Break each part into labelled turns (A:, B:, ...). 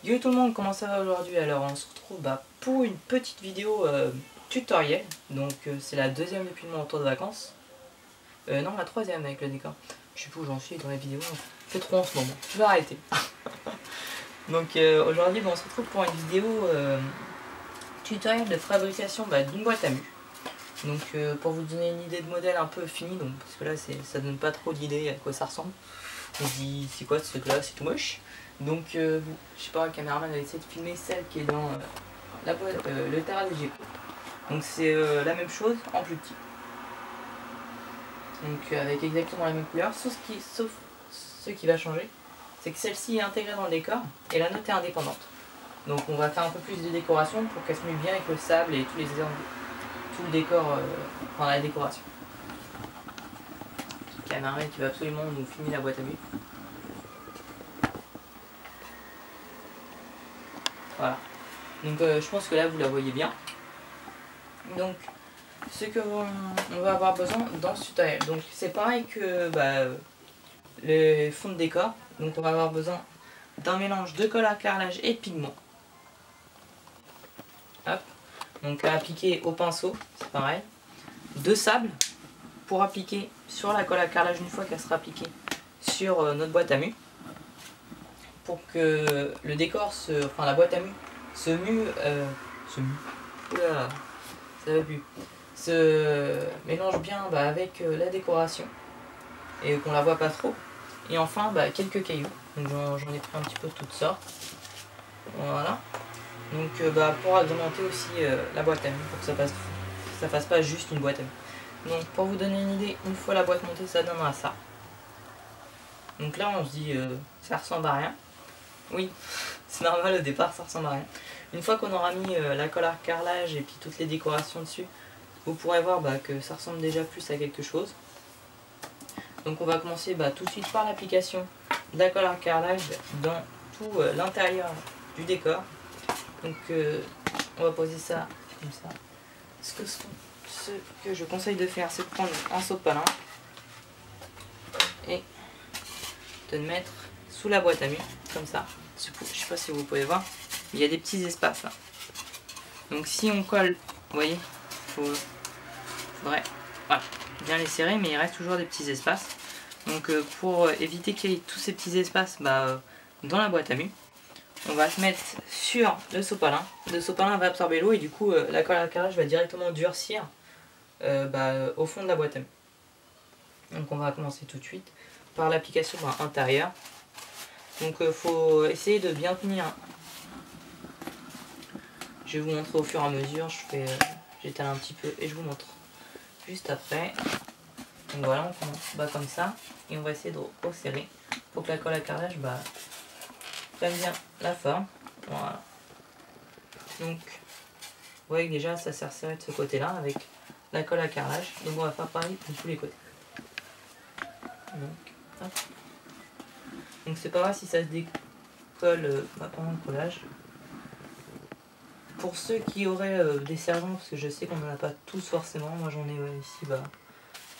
A: Yo tout le monde, comment ça va aujourd'hui? Alors on se retrouve pour une petite vidéo tutoriel. Donc c'est la deuxième depuis mon retour de vacances. Non, la troisième avec le décor. Je sais pas où j'en suis dans les vidéos, c'est trop en ce moment. Je vais arrêter. Donc aujourd'hui on se retrouve pour une vidéo tutoriel de fabrication d'une boîte à mu. Donc pour vous donner une idée de modèle un peu fini, donc, parce que là ça donne pas trop d'idées à quoi ça ressemble. On se dit c'est quoi ce truc là, c'est tout moche. Donc je sais pas, le caméraman a essayé de filmer celle qui est dans la boîte, le terrain de Geco. Donc c'est la même chose en plus petit. Donc avec exactement la même couleur, sauf ce qui va changer, c'est que celle-ci est intégrée dans le décor et la nôtre est indépendante. Donc on va faire un peu plus de décoration pour qu'elle se mue bien avec le sable et tout le décor dans la décoration. Le caméraman qui va absolument nous filmer la boîte à mu. Voilà. Donc je pense que là vous la voyez bien. Donc ce que on va avoir besoin dans ce tutoriel. Donc c'est pareil que le fond de décor. Donc on va avoir besoin d'un mélange de colle à carrelage et de pigments. Hop. Donc à appliquer au pinceau, c'est pareil. De sable pour appliquer sur la colle à carrelage une fois qu'elle sera appliquée sur notre boîte à mu. Pour que le décor, la boîte à mu se mélange bien avec la décoration et qu'on la voit pas trop. Et enfin quelques cailloux, donc j'en ai pris un petit peu de toutes sortes. Voilà. Donc pour agrémenter aussi la boîte à mu, pour que ça fasse pas juste une boîte à mu. Donc pour vous donner une idée, une fois la boîte montée, ça donnera ça. Donc là on se dit ça ressemble à rien. Oui, c'est normal, au départ ça ressemble à rien. Une fois qu'on aura mis la colle à carrelage et puis toutes les décorations dessus, vous pourrez voir que ça ressemble déjà plus à quelque chose. Donc on va commencer tout de suite par l'application de la colle à carrelage dans tout l'intérieur du décor. Donc on va poser ça comme ça. Ce que je conseille de faire, c'est de prendre un sopalin et de le mettre sous la boîte à mu, comme ça. Je sais pas si vous pouvez voir, il y a des petits espaces là. Donc si on colle, vous voyez, faudrait bien les serrer, mais il reste toujours des petits espaces. Donc pour éviter qu'il y ait tous ces petits espaces dans la boîte à mu, on va se mettre sur le sopalin. Le sopalin va absorber l'eau et du coup la colle à carrelage va directement durcir au fond de la boîte à mu. Donc on va commencer tout de suite par l'application intérieure. Donc faut essayer de bien tenir. Je vais vous montrer au fur et à mesure, j'étale un petit peu et je vous montre juste après. Donc voilà, on commence comme ça et on va essayer de resserrer pour que la colle à carrelage prenne bien la forme. Voilà. Donc vous voyez que déjà ça s'est resserré de ce côté là avec la colle à carrelage. Donc on va faire pareil de tous les côtés. Donc hop. Donc c'est pas grave si ça se décolle pendant le collage. Pour ceux qui auraient des serre-joints, parce que je sais qu'on n'en a pas tous forcément, moi j'en ai ici, parce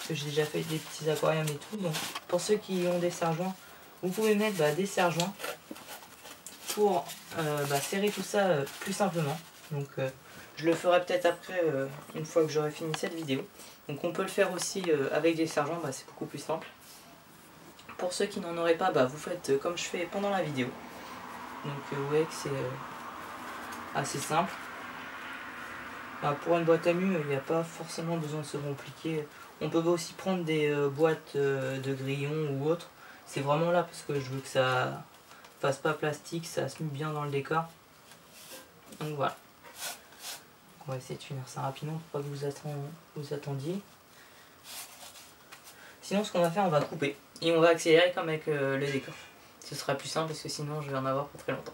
A: que j'ai déjà fait des petits aquariums et tout. Donc pour ceux qui ont des serre-joints, vous pouvez mettre des serre-joints pour serrer tout ça plus simplement. Donc je le ferai peut-être après, une fois que j'aurai fini cette vidéo. Donc on peut le faire aussi avec des serre-joints, c'est beaucoup plus simple. Pour ceux qui n'en auraient pas, vous faites comme je fais pendant la vidéo. Donc vous voyez que c'est assez simple. Pour une boîte à mu, il n'y a pas forcément besoin de se compliquer. On peut aussi prendre des boîtes de grillons ou autre. C'est vraiment là parce que je veux que ça fasse pas plastique, ça se mue bien dans le décor. Donc voilà. On va essayer de finir ça rapidement pour pas que vous attendiez. Sinon ce qu'on va faire, on va couper. Et on va accélérer comme avec le décor. Ce sera plus simple parce que sinon je vais en avoir pour très longtemps.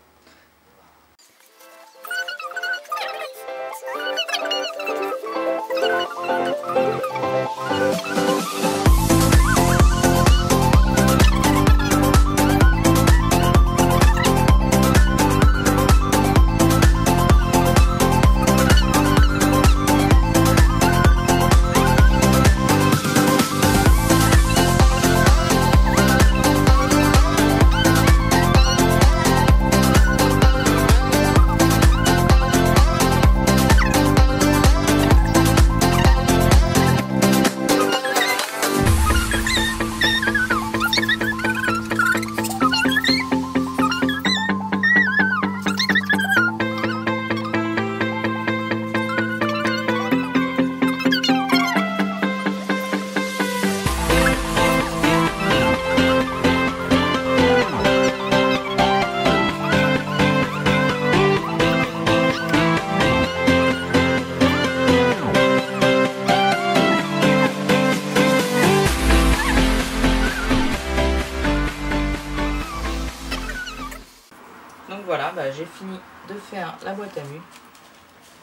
A: fini de faire la boîte à mu.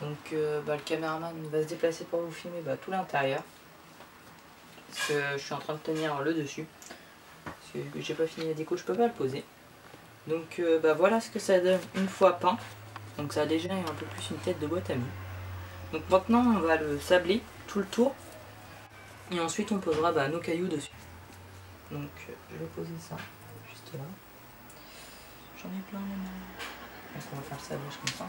A: Donc le caméraman va se déplacer pour vous filmer tout l'intérieur. Parce que je suis en train de tenir le dessus. Parce que j'ai pas fini la déco, je peux pas le poser. Donc voilà ce que ça donne une fois peint. Donc ça a déjà un peu plus une tête de boîte à mu. Donc maintenant on va le sabler tout le tour. Et ensuite on posera nos cailloux dessus. Donc je vais poser ça juste là. J'en ai plein les mains. Donc on va faire le sablage comme ça.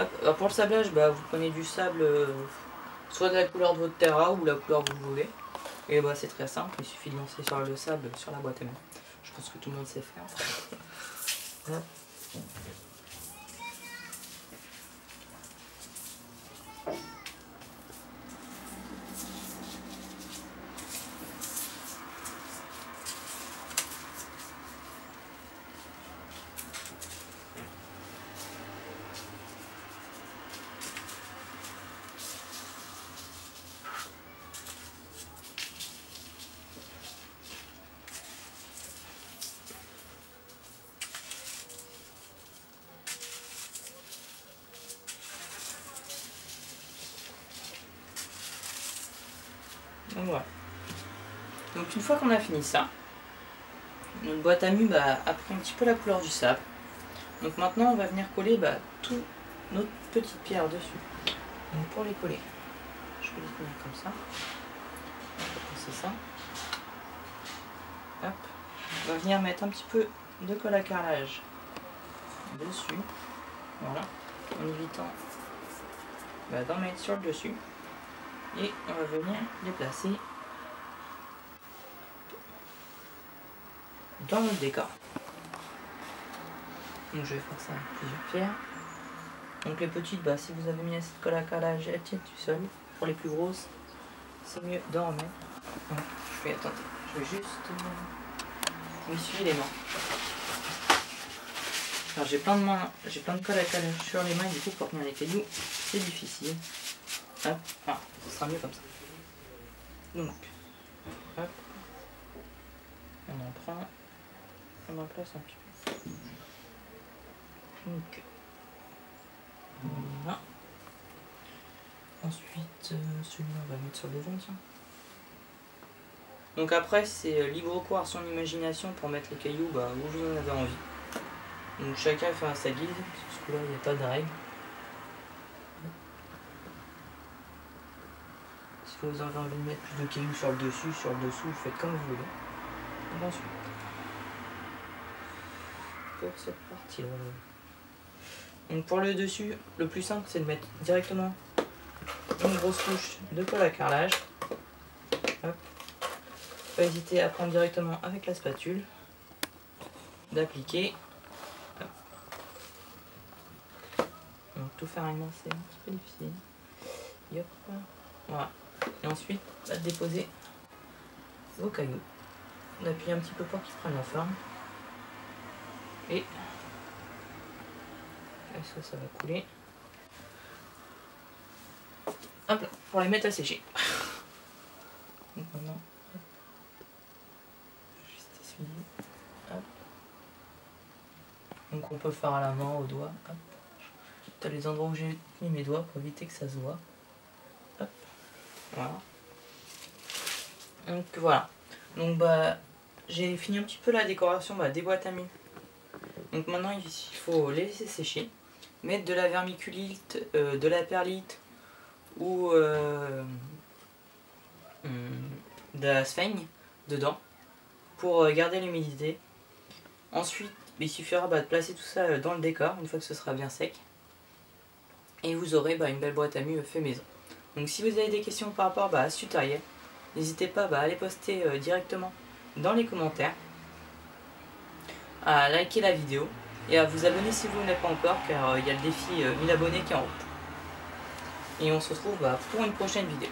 A: Hop, pour le sablage, vous prenez du sable, soit de la couleur de votre terra ou la couleur que vous voulez. Et c'est très simple, il suffit de lancer sur le sable sur la boîte à main. Je pense que tout le monde sait faire. Hop. Donc voilà. Donc une fois qu'on a fini ça, notre boîte à mu a pris un petit peu la couleur du sable. Donc maintenant on va venir coller toutes nos petites pierres dessus. Donc pour les coller, je vais les tenir comme ça. On va passer ça. Hop. On va venir mettre un petit peu de colle à carrelage dessus. Voilà. En évitant d'en mettre sur le dessus. Et on va venir les placer dans notre décor. Donc je vais faire ça avec plusieurs pierres. Donc les petites, si vous avez mis assez de colle à carrelage, elles tiennent tout seul. Pour les plus grosses, c'est mieux d'en remettre. Donc je vais juste m'essuyer les mains. Alors j'ai plein de mains, j'ai plein de colle à carrelage sur les mains et du coup pour tenir les cailloux, c'est difficile. Hop, ce sera mieux comme ça. Donc, hop, on en prend, on en place un petit peu. Donc, voilà. Ensuite, celui-là on va le mettre sur le devant, tiens. Donc après, c'est libre cours à son imagination pour mettre les cailloux où vous en avez envie. Donc chacun fait à sa guise, parce que là il n'y a pas de règle. Si vous avez envie de mettre plus de cailloux sur le dessous, vous faites comme vous voulez. Et ensuite, pour cette partie-là. Donc pour le dessus, le plus simple c'est de mettre directement une grosse couche de colle à carrelage. Hop. Pas hésiter à prendre directement avec la spatule, d'appliquer. Donc tout faire une main c'est un petit peu difficile. Yop. Voilà. Et ensuite, déposer vos cailloux. On appuie un petit peu pour qu'ils prennent la forme. Et ça va couler. Hop là, pour les mettre à sécher. Donc maintenant, juste essuyer. Hop. Donc on peut faire à la main, au doigt. Hop. T'as les endroits où j'ai mis mes doigts pour éviter que ça se voit. Hop. Voilà. Donc voilà. Donc j'ai fini un petit peu la décoration des boîtes à mu. Donc maintenant il faut les laisser sécher. Mettre de la vermiculite, de la perlite ou de la sphaigne dedans pour garder l'humidité. Ensuite il suffira de placer tout ça dans le décor une fois que ce sera bien sec. Et vous aurez une belle boîte à mu fait maison. Donc si vous avez des questions par rapport à ce tutoriel, n'hésitez pas à les poster directement dans les commentaires, à liker la vidéo et à vous abonner si vous ne l'êtes pas encore, car il y a le défi 1000 abonnés qui est en route. Et on se retrouve pour une prochaine vidéo.